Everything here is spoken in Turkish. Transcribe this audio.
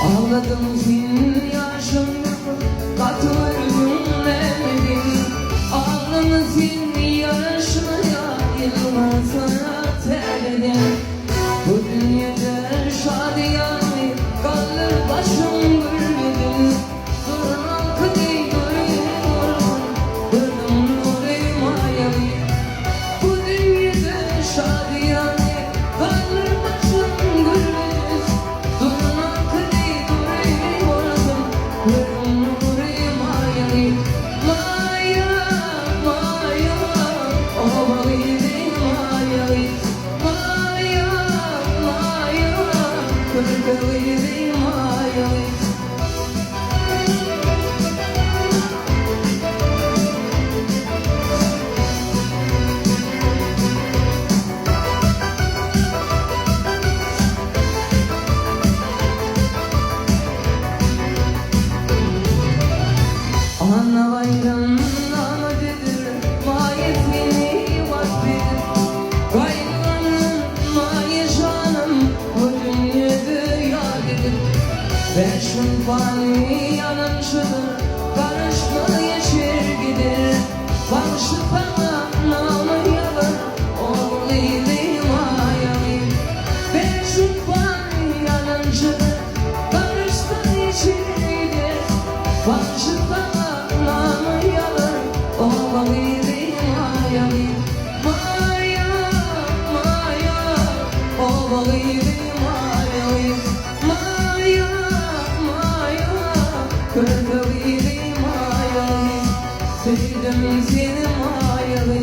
Ağladım senin yaşında, katılırdım demedim. Ağlamı senin yarışmaya, yılmazlara terledim. Bu dünyada şadiyanı, kalır başım gülmedim. Durmam kıdey görüyorum, durdum nurayım ayalı. Bu dünyada şadiyanı, kalır başım gülmedim. Durmam kıdey Ana bayram namadıdır, mahiyetini vaktidir. Gayrılanın mahiyeşanım, bu dünyada yadedir. Beşin fani yanımşıdır, karışma yeşil gider. Bağışık bana namı yalan, oğluyum ayalı. Beşin fani yanımşıdır, karışma yeşil gider. Bağışık bana sevdim seni mayalı.